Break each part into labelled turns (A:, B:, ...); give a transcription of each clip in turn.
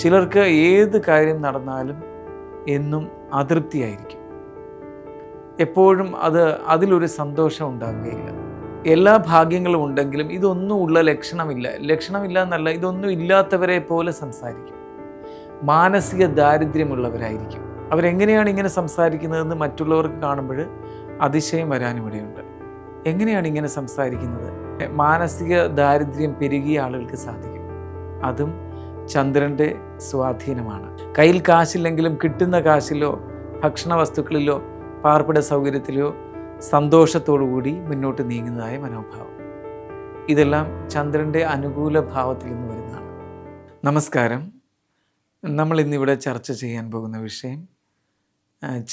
A: ചിലർക്ക് ഏത് കാര്യം നടന്നാലും എന്നും അതൃപ്തിയായിരിക്കും. എപ്പോഴും അതിലൊരു സന്തോഷം ഉണ്ടാവുകയില്ല. എല്ലാ ഭാഗ്യങ്ങളും ഉണ്ടെങ്കിലും ഇതൊന്നും ഉള്ള ലക്ഷണമില്ല എന്നല്ല, ഇതൊന്നും ഇല്ലാത്തവരെ പോലെ സംസാരിക്കും. മാനസിക ദാരിദ്ര്യമുള്ളവരായിരിക്കും. അവരെങ്ങനെയാണ് ഇങ്ങനെ സംസാരിക്കുന്നതെന്ന് മറ്റുള്ളവർക്ക് കാണുമ്പോൾ അതിശയം വരാനിവിടെയുണ്ട്. എങ്ങനെയാണ് ഇങ്ങനെ സംസാരിക്കുന്നത്? മാനസിക ദാരിദ്ര്യം പെരുകിയ ആളുകൾക്ക് സാധിക്കും. അതും ചന്ദ്രൻ്റെ സ്വാധീനമാണ്. കയ്യിൽ കാശില്ലെങ്കിലും കിട്ടുന്ന കാശിലോ ഭക്ഷണ വസ്തുക്കളിലോ പാർപ്പിട സൗകര്യത്തിലോ സന്തോഷത്തോടുകൂടി മുന്നോട്ട് നീങ്ങുന്നതായ മനോഭാവം, ഇതെല്ലാം ചന്ദ്രൻ്റെ അനുകൂല ഭാവത്തിൽ നിന്ന് വരുന്നതാണ്. നമസ്കാരം. നമ്മൾ ഇന്നിവിടെ ചർച്ച ചെയ്യാൻ പോകുന്ന വിഷയം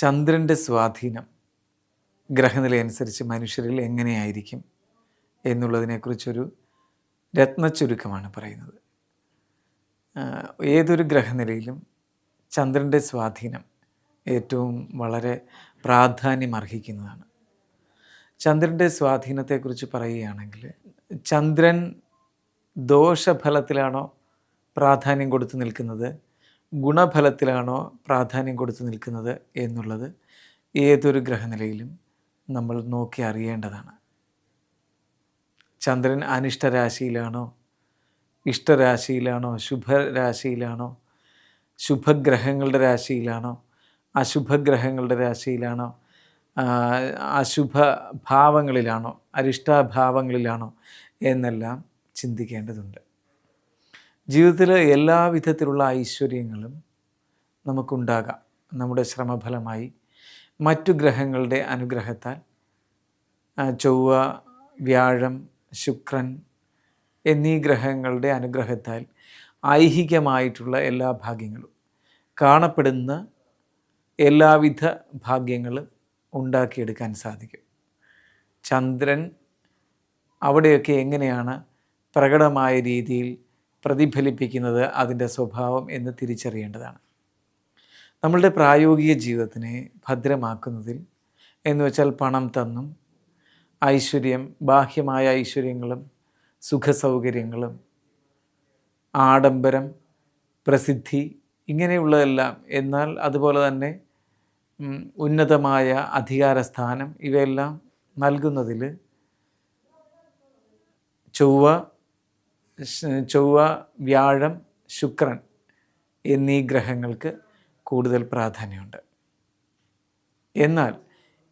A: ചന്ദ്രൻ്റെ സ്വാധീനം ഗ്രഹനിലയനുസരിച്ച് മനുഷ്യരിൽ എങ്ങനെയായിരിക്കും എന്നുള്ളതിനെക്കുറിച്ചൊരു രത്നച്ചുരുക്കമാണ് പറയുന്നത്. ഏതൊരു ഗ്രഹനിലയിലും ചന്ദ്രൻ്റെ സ്വാധീനം ഏറ്റവും വളരെ പ്രാധാന്യം അർഹിക്കുന്നതാണ്. ചന്ദ്രൻ്റെ സ്വാധീനത്തെക്കുറിച്ച് പറയുകയാണെങ്കിൽ, ചന്ദ്രൻ ദോഷഫലത്തിലാണോ പ്രാധാന്യം കൊടുത്തു നിൽക്കുന്നത്, ഗുണഫലത്തിലാണോ പ്രാധാന്യം കൊടുത്തു നിൽക്കുന്നത് എന്നുള്ളത് ഏതൊരു ഗ്രഹനിലയിലും നമ്മൾ നോക്കി അറിയേണ്ടതാണ്. ചന്ദ്രൻ അനിഷ്ടരാശിയിലാണോ, ഇഷ്ടരാശിയിലാണോ, ശുഭരാശിയിലാണോ, ശുഭഗ്രഹങ്ങളുടെ രാശിയിലാണോ, അശുഭഗ്രഹങ്ങളുടെ രാശിയിലാണോ, അശുഭ ഭാവങ്ങളിലാണോ, അരിഷ്ടാഭാവങ്ങളിലാണോ എന്നെല്ലാം ചിന്തിക്കേണ്ടതുണ്ട്. ജീവിതത്തിൽ എല്ലാവിധത്തിലുള്ള ഐശ്വര്യങ്ങളും നമുക്കുണ്ടാകാം നമ്മുടെ ശ്രമഫലമായി. മറ്റു ഗ്രഹങ്ങളുടെ അനുഗ്രഹത്താൽ, ചൊവ്വ, വ്യാഴം, ശുക്രൻ എന്നീ ഗ്രഹങ്ങളുടെ അനുഗ്രഹത്താൽ ഐഹികമായിട്ടുള്ള എല്ലാ ഭാഗ്യങ്ങളും, കാണപ്പെടുന്ന എല്ലാവിധ ഭാഗ്യങ്ങളും ഉണ്ടാക്കിയെടുക്കാൻ സാധിക്കും. ചന്ദ്രൻ അവിടെയൊക്കെ എങ്ങനെയാണ് പ്രകടമായ രീതിയിൽ പ്രതിഫലിപ്പിക്കുന്നത്, അതിൻ്റെ സ്വഭാവം എന്ന് തിരിച്ചറിയേണ്ടതാണ്. നമ്മളുടെ പ്രായോഗിക ജീവിതത്തിനെ ഭദ്രമാക്കുന്നതിൽ എന്ന് വെച്ചാൽ പണം തന്നും ഐശ്വര്യം, ബാഹ്യമായ ഐശ്വര്യങ്ങളും സുഖസൗകര്യങ്ങളും ആഡംബരം, പ്രസിദ്ധി, ഇങ്ങനെയുള്ളതെല്ലാം, എന്നാൽ അതുപോലെ തന്നെ ഉന്നതമായ അധികാരസ്ഥാനം, ഇവയെല്ലാം നൽകുന്നതിൽ ചൊവ്വ, വ്യാഴം, ശുക്രൻ എന്നീ ഗ്രഹങ്ങൾക്ക് കൂടുതൽ പ്രാധാന്യമുണ്ട്. എന്നാൽ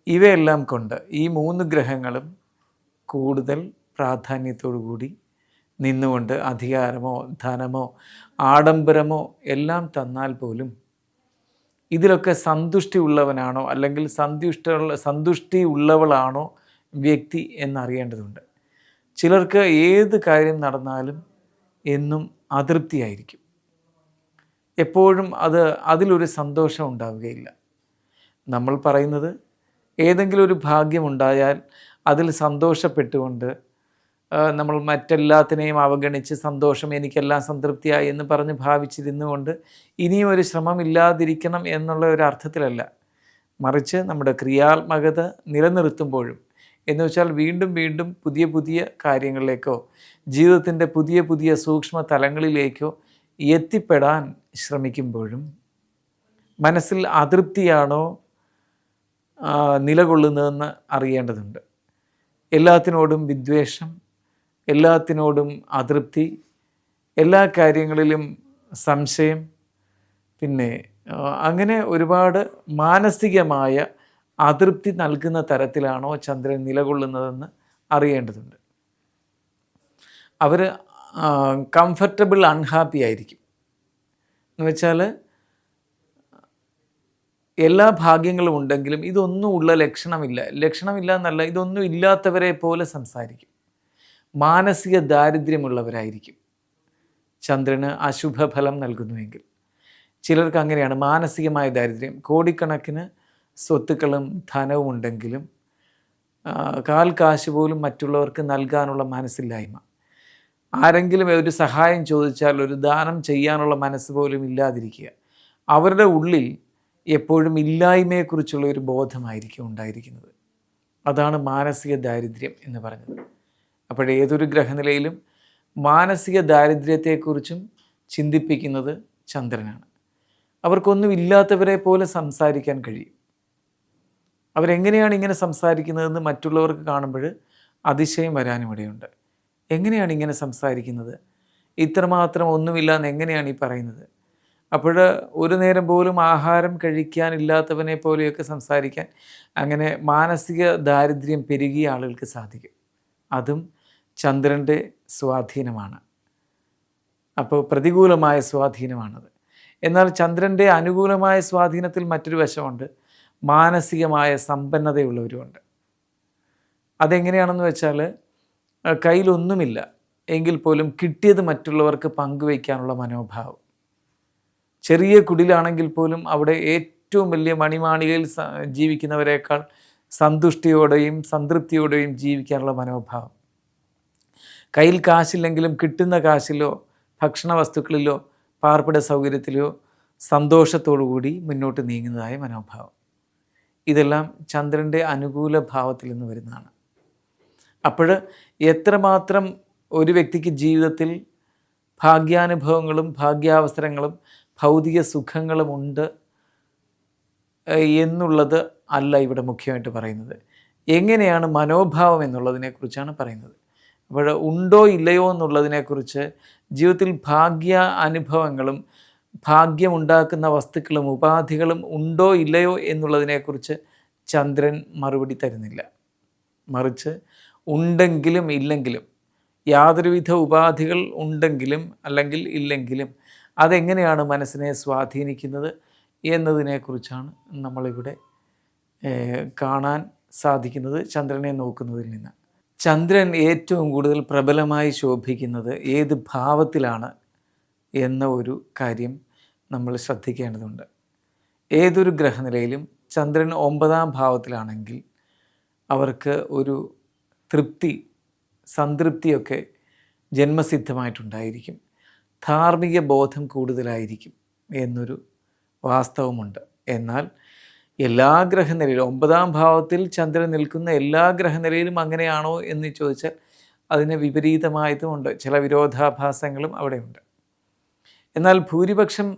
A: ഇവയെല്ലാം കൊണ്ട് ഈ 3 ഗ്രഹങ്ങളും കൂടുതൽ പ്രാധാന്യത്തോടുകൂടി നിന്നുകൊണ്ട് അധികാരമോ ധനമോ ആഡംബരമോ എല്ലാം തന്നാൽ പോലും ഇതിലൊക്കെ സന്തുഷ്ടി ഉള്ളവനാണോ അല്ലെങ്കിൽ സന്തുഷ്ടി ഉള്ളവളാണോ വ്യക്തി എന്നറിയേണ്ടതുണ്ട്. ചിലർക്ക് ഏത് കാര്യം നടന്നാലും എന്നും അതൃപ്തിയായിരിക്കും. എപ്പോഴും അതിലൊരു സന്തോഷം ഉണ്ടാവുകയില്ല. നമ്മൾ പറയുന്നത്, ഏതെങ്കിലും ഒരു ഭാഗ്യമുണ്ടായാൽ അതിൽ സന്തോഷപ്പെട്ടുകൊണ്ട് നമ്മൾ മറ്റെല്ലാത്തിനെയും അവഗണിച്ച് സന്തോഷം, എനിക്കെല്ലാം സംതൃപ്തിയായി എന്ന് പറഞ്ഞ് ഭാവിച്ചിരുന്നുകൊണ്ട് ഇനിയും ഒരു ശ്രമമില്ലാതിരിക്കണം എന്നുള്ള ഒരു അർത്ഥത്തിലല്ല, മറിച്ച് നമ്മുടെ ക്രിയാത്മകത നിലനിർത്തുമ്പോഴും, എന്ന് വെച്ചാൽ വീണ്ടും വീണ്ടും പുതിയ പുതിയ കാര്യങ്ങളിലേക്കോ ജീവിതത്തിൻ്റെ പുതിയ പുതിയ സൂക്ഷ്മ തലങ്ങളിലേക്കോ എത്തിപ്പെടാൻ ശ്രമിക്കുമ്പോഴും മനസ്സിൽ അതൃപ്തിയാണോ നിലകൊള്ളുന്നതെന്ന് അറിയേണ്ടതുണ്ട്. എല്ലാത്തിനോടും വിദ്വേഷം, എല്ലാത്തിനോടും അതൃപ്തി, എല്ലാ കാര്യങ്ങളിലും സംശയം, പിന്നെ അങ്ങനെ ഒരുപാട് മാനസികമായ അതൃപ്തി നൽകുന്ന തരത്തിലാണോ ചന്ദ്രൻ നിലകൊള്ളുന്നതെന്ന് അറിയേണ്ടതുണ്ട്. അവർ കംഫർട്ടബിൾ അൺഹാപ്പി ആയിരിക്കും. എന്ന് വെച്ചാൽ എല്ലാ ഭാഗ്യങ്ങളും ഉണ്ടെങ്കിലും ഇതൊന്നും ഉള്ള ലക്ഷണമില്ല എന്നല്ല, ഇതൊന്നും ഇല്ലാത്തവരെ പോലെ സംസാരിക്കും. മാനസിക ദാരിദ്ര്യമുള്ളവരായിരിക്കും. ചന്ദ്രന് അശുഭഫലം നൽകുന്നുവെങ്കിൽ ചിലർക്ക് അങ്ങനെയാണ്. മാനസികമായ ദാരിദ്ര്യം, കോടിക്കണക്കിന് സ്വത്തുക്കളും ധനവും ഉണ്ടെങ്കിലും കാൽ കാശ് പോലും മറ്റുള്ളവർക്ക് നൽകാനുള്ള മനസ്സില്ലായ്മ, ആരെങ്കിലും ഒരു സഹായം ചോദിച്ചാൽ ഒരു ദാനം ചെയ്യാനുള്ള മനസ്സ് പോലും ഇല്ലാതിരിക്കുക, അവരുടെ ഉള്ളിൽ എപ്പോഴും ഇല്ലായ്മയെക്കുറിച്ചുള്ള ഒരു ബോധമായിരിക്കും ഉണ്ടായിരിക്കുന്നത്. അതാണ് മാനസിക ദാരിദ്ര്യം എന്ന് പറഞ്ഞത്. അപ്പോഴേതൊരു ഗ്രഹനിലയിലും മാനസിക ദാരിദ്ര്യത്തെക്കുറിച്ചും ചിന്തിപ്പിക്കുന്നത് ചന്ദ്രനാണ്. അവർക്കൊന്നും ഇല്ലാത്തവരെ പോലെ സംസാരിക്കാൻ കഴിയും. അവരെങ്ങനെയാണ് ഇങ്ങനെ സംസാരിക്കുന്നതെന്ന് മറ്റുള്ളവർക്ക് കാണുമ്പോൾ അതിശയം വരാനും ഇടയുണ്ട്. എങ്ങനെയാണ് ഇങ്ങനെ സംസാരിക്കുന്നത്? ഇത്രമാത്രം ഒന്നുമില്ല എന്ന് എങ്ങനെയാണ് ഈ പറയുന്നത്? അപ്പോൾ ഒരു നേരം പോലും ആഹാരം കഴിക്കാനില്ലാത്തവനെ പോലെയൊക്കെ സംസാരിക്കാൻ, അങ്ങനെ മാനസിക ദാരിദ്ര്യം പെരുകിയ ആളുകൾക്ക് സാധിക്കും. അതും ചന്ദ്രൻ്റെ സ്വാധീനമാണ്. അപ്പോൾ പ്രതികൂലമായ സ്വാധീനമാണത്. എന്നാൽ ചന്ദ്രൻ്റെ അനുകൂലമായ സ്വാധീനത്തിൽ മറ്റൊരു വശമുണ്ട്. മാനസികമായ സമ്പന്നതയുള്ളവരുമുണ്ട്. അതെങ്ങനെയാണെന്ന് വെച്ചാൽ, കയ്യിലൊന്നുമില്ല എങ്കിൽ പോലും കിട്ടിയത് മറ്റുള്ളവർക്ക് പങ്കുവയ്ക്കാനുള്ള മനോഭാവം. ചെറിയ കുടിലാണെങ്കിൽ പോലും അവിടെ ഏറ്റവും വലിയ മണിമാളികയിൽ ജീവിക്കുന്നവരെക്കാൾ സന്തുഷ്ടിയോടെയും സംതൃപ്തിയോടെയും ജീവിക്കാനുള്ള മനോഭാവം. കയ്യിൽ കാശില്ലെങ്കിലും കിട്ടുന്ന കാശിലോ ഭക്ഷണ വസ്തുക്കളിലോ പാർപ്പിട സൗകര്യത്തിലോ സന്തോഷത്തോടുകൂടി മുന്നോട്ട് നീങ്ങുന്നതായ മനോഭാവം. ഇതെല്ലാം ചന്ദ്രൻ്റെ അനുകൂല ഭാവത്തിൽ നിന്ന് വരുന്നതാണ്. അപ്പോൾ എത്രമാത്രം ഒരു വ്യക്തിക്ക് ജീവിതത്തിൽ ഭാഗ്യാനുഭവങ്ങളും ഭാഗ്യാവസരങ്ങളും ഭൗതിക സുഖങ്ങളും ഉണ്ട് എന്നുള്ളത് അല്ല ഇവിടെ മുഖ്യമായിട്ട് പറയുന്നത്. എങ്ങനെയാണ് മനോഭാവം എന്നുള്ളതിനെക്കുറിച്ചാണ് പറയുന്നത്. അപ്പോൾ ഉണ്ടോ ഇല്ലയോ എന്നുള്ളതിനെക്കുറിച്ച്, ജീവിതത്തിൽ ഭാഗ്യ അനുഭവങ്ങളും ഭാഗ്യമുണ്ടാക്കുന്ന വസ്തുക്കളും ഉപാധികളും ഉണ്ടോ ഇല്ലയോ എന്നുള്ളതിനെക്കുറിച്ച് ചന്ദ്രൻ മറുപടി തരുന്നില്ല. മറിച്ച് ഉണ്ടെങ്കിലും ഇല്ലെങ്കിലും, യാതൊരുവിധ ഉപാധികൾ ഉണ്ടെങ്കിലും അല്ലെങ്കിൽ ഇല്ലെങ്കിലും അതെങ്ങനെയാണ് മനസ്സിനെ സ്വാധീനിക്കുന്നത് എന്നതിനെക്കുറിച്ചാണ് നമ്മളിവിടെ കാണാൻ സാധിക്കുന്നത് ചന്ദ്രനെ നോക്കുന്നതിൽ നിന്ന്. ചന്ദ്രൻ ഏറ്റവും കൂടുതൽ പ്രബലമായി ശോഭിക്കുന്നത് ഏത് ഭാവത്തിലാണ് എന്ന ഒരു കാര്യം നമ്മൾ ശ്രദ്ധിക്കേണ്ടതുണ്ട്. ഏതൊരു ഗ്രഹനിലയിലും ചന്ദ്രൻ 9ാം ഭാവത്തിലാണെങ്കിൽ അവർക്ക് ഒരു തൃപ്തി, സംതൃപ്തിയൊക്കെ ജന്മസിദ്ധമായിട്ടുണ്ടായിരിക്കും. ധാർമ്മിക ബോധം കൂടുതലായിരിക്കും എന്നൊരു വാസ്തവമുണ്ട്. എന്നാൽ എല്ലാ ഗ്രഹനിലയിലും 9ാം ഭാവത്തിൽ ചന്ദ്രൻ നിൽക്കുന്ന എല്ലാ ഗ്രഹനിലയിലും അങ്ങനെയാണോ എന്ന് ചോദിച്ചാൽ അതിന് വിപരീതമായതുമുണ്ട്. ചില വിരോധാഭാസങ്ങളും അവിടെയുണ്ട്. എന്നാൽ ഭൂരിപക്ഷം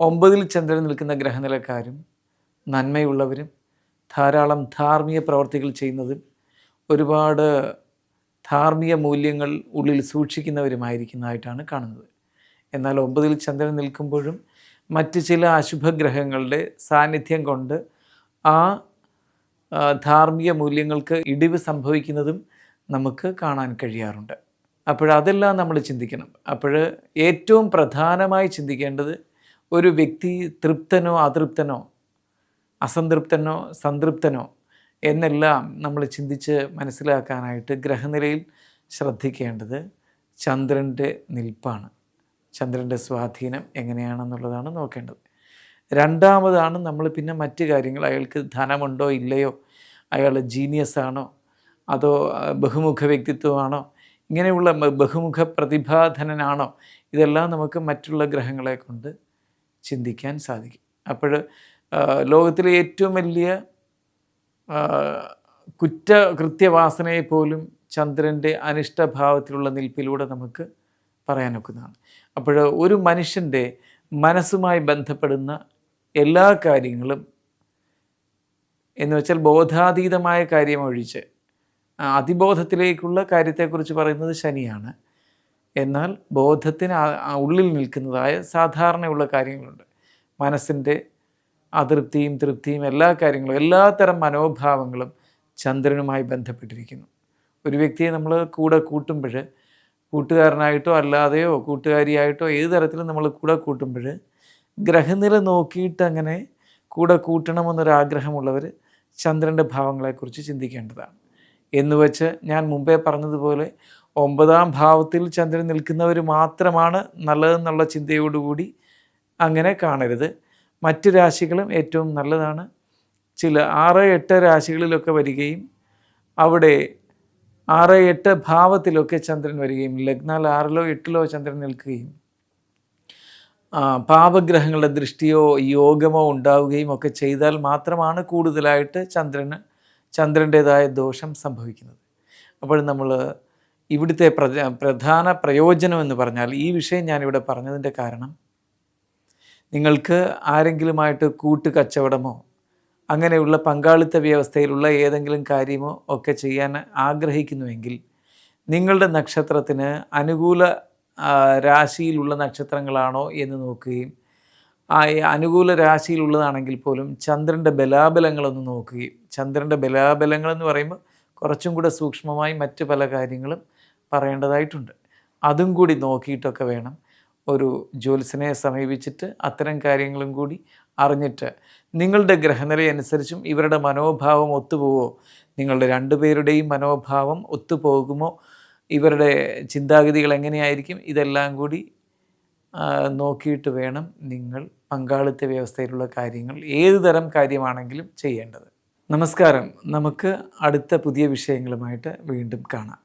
A: 9ൽ ചന്ദ്രൻ നിൽക്കുന്ന ഗ്രഹനിലക്കാരും നന്മയുള്ളവരും ധാരാളം ധാർമ്മിക പ്രവർത്തികൾ ചെയ്യുന്നതും ഒരുപാട് ധാർമ്മിക മൂല്യങ്ങൾ ഉള്ളിൽ സൂക്ഷിക്കുന്നവരുമായിരിക്കുന്നതായിട്ടാണ് കാണുന്നത്. എന്നാൽ 9ൽ ചന്ദ്രൻ നിൽക്കുമ്പോഴും മറ്റ് ചില അശുഭഗ്രഹങ്ങളുടെ സാന്നിധ്യം കൊണ്ട് ആ ധാർമ്മിക മൂല്യങ്ങൾക്ക് ഇടിവ് സംഭവിക്കുന്നതും നമുക്ക് കാണാൻ കഴിയാറുണ്ട്. അതെല്ലാം നമ്മൾ ചിന്തിക്കണം. ഏറ്റവും പ്രധാനമായി ചിന്തിക്കേണ്ടത് ഒരു വ്യക്തി തൃപ്തനോ അതൃപ്തനോ, അസംതൃപ്തനോ സംതൃപ്തനോ എന്നെല്ലാം നമ്മൾ ചിന്തിച്ച് മനസ്സിലാക്കാനായിട്ട് ഗ്രഹനിലയിൽ ശ്രദ്ധിക്കേണ്ടത് ചന്ദ്രൻ്റെ നിൽപ്പാണ്. ചന്ദ്രൻ്റെ സ്വാധീനം എങ്ങനെയാണെന്നുള്ളതാണ് നോക്കേണ്ടത്. രണ്ടാമതാണ് നമ്മൾ പിന്നെ മറ്റ് കാര്യങ്ങൾ. അയാൾക്ക് ധനമുണ്ടോ ഇല്ലയോ, അയാൾ ജീനിയസാണോ അതോ ബഹുമുഖ വ്യക്തിത്വമാണോ, ഇങ്ങനെയുള്ള ബഹുമുഖ പ്രതിഭാധനനാണോ, ഇതെല്ലാം നമുക്ക് മറ്റുള്ള ഗ്രഹങ്ങളെ കൊണ്ട് ചിന്തിക്കാൻ സാധിക്കും. ലോകത്തിലെ ഏറ്റവും വലിയ കൃത്യവാസനയെ പോലും ചന്ദ്രൻ്റെ അനിഷ്ടഭാവത്തിലുള്ള നിൽപ്പിലൂടെ നമുക്ക് പറയാനൊക്കുന്നതാണ്. ഒരു മനുഷ്യൻ്റെ മനസ്സുമായി ബന്ധപ്പെടുന്ന എല്ലാ കാര്യങ്ങളും എന്ന് വെച്ചാൽ ബോധാതീതമായ കാര്യമൊഴിച്ച് അതിബോധത്തിലേക്കുള്ള കാര്യത്തെക്കുറിച്ച് പറയുന്നത് ശനിയാണ്. എന്നാൽ ബോധത്തിന് ഉള്ളിൽ നിൽക്കുന്നതായ സാധാരണയുള്ള കാര്യങ്ങളുണ്ട്. മനസ്സിൻ്റെ അതൃപ്തിയും തൃപ്തിയും എല്ലാ കാര്യങ്ങളും, എല്ലാത്തരം മനോഭാവങ്ങളും ചന്ദ്രനുമായി ബന്ധപ്പെട്ടിരിക്കുന്നു. ഒരു വ്യക്തിയെ നമ്മൾ കൂടെ കൂട്ടുമ്പോൾ, കൂട്ടുകാരനായിട്ടോ അല്ലാതെയോ കൂട്ടുകാരിയായിട്ടോ ഏത് തരത്തിലും നമ്മൾ കൂടെ കൂട്ടുമ്പോൾ ഗ്രഹനില നോക്കിയിട്ട് അങ്ങനെ കൂടെ കൂട്ടണമെന്നൊരാഗ്രഹമുള്ളവർ ചന്ദ്രൻ്റെ ഭാവങ്ങളെക്കുറിച്ച് ചിന്തിക്കേണ്ടതാണ്. എന്നുവെച്ച് ഞാൻ മുമ്പേ പറഞ്ഞതുപോലെ 9ാം ഭാവത്തിൽ ചന്ദ്രൻ നിൽക്കുന്നവർ മാത്രമാണ് നല്ലതെന്നുള്ള ചിന്തയോടുകൂടി അങ്ങനെ കാണരുത്. മറ്റ് രാശികളും ഏറ്റവും നല്ലതാണ്. ചില 6-8 രാശികളിലൊക്കെ വരികയും അവിടെ 6-8 ഭാവത്തിലൊക്കെ ചന്ദ്രൻ വരികയും ലഗ്നാൽ 6ലോ 8ലോ ചന്ദ്രൻ നിൽക്കുകയും പാപഗ്രഹങ്ങളുടെ ദൃഷ്ടിയോ യോഗമോ ഉണ്ടാവുകയും ഒക്കെ ചെയ്താൽ മാത്രമാണ് കൂടുതലായിട്ട് ചന്ദ്രൻ്റേതായ ദോഷം സംഭവിക്കുന്നത്. നമ്മൾ ഇവിടുത്തെ പ്രധാന പ്രയോജനം എന്ന് പറഞ്ഞാൽ, ഈ വിഷയം ഞാനിവിടെ പറഞ്ഞതിൻ്റെ കാരണം നിങ്ങൾക്ക് ആരെങ്കിലുമായിട്ട് കൂട്ടുകച്ചവടമോ അങ്ങനെയുള്ള പങ്കാളിത്ത വ്യവസ്ഥയിലുള്ള ഏതെങ്കിലും കാര്യമോ ഒക്കെ ചെയ്യാൻ ആഗ്രഹിക്കുന്നുവെങ്കിൽ നിങ്ങളുടെ നക്ഷത്രത്തിന് അനുകൂല രാശിയിലുള്ള നക്ഷത്രങ്ങളാണോ എന്ന് നോക്കുകയും അനുകൂല രാശിയിലുള്ളതാണെങ്കിൽ പോലും ചന്ദ്രൻ്റെ ബലാബലങ്ങളൊന്ന് നോക്കുകയും, ചന്ദ്രൻ്റെ ബലാബലങ്ങളെന്ന് പറയുമ്പോൾ കുറച്ചും കൂടെ സൂക്ഷ്മമായി മറ്റ് പല കാര്യങ്ങളും പറയേണ്ടതായിട്ടുണ്ട്. അതും കൂടി നോക്കിയിട്ടൊക്കെ വേണം ഒരു ജ്യോത്സ്യനെ സമീപിച്ചിട്ട് അത്തരം കാര്യങ്ങളും കൂടി അറിഞ്ഞിട്ട് നിങ്ങളുടെ ഗ്രഹനിലയനുസരിച്ചും ഇവരുടെ മനോഭാവം ഒത്തുപോകുമോ, നിങ്ങളുടെ രണ്ടുപേരുടെയും മനോഭാവം ഒത്തുപോകുമോ, ഇവരുടെ ചിന്താഗതികൾ എങ്ങനെയായിരിക്കും, ഇതെല്ലാം കൂടി നോക്കിയിട്ട് വേണം നിങ്ങൾ പങ്കാളിത്ത വ്യവസ്ഥയിലുള്ള കാര്യങ്ങൾ ഏത് തരം കാര്യമാണെങ്കിലും ചെയ്യേണ്ടത്. നമസ്കാരം. നമുക്ക് അടുത്ത പുതിയ വിഷയങ്ങളുമായിട്ട് വീണ്ടും കാണാം.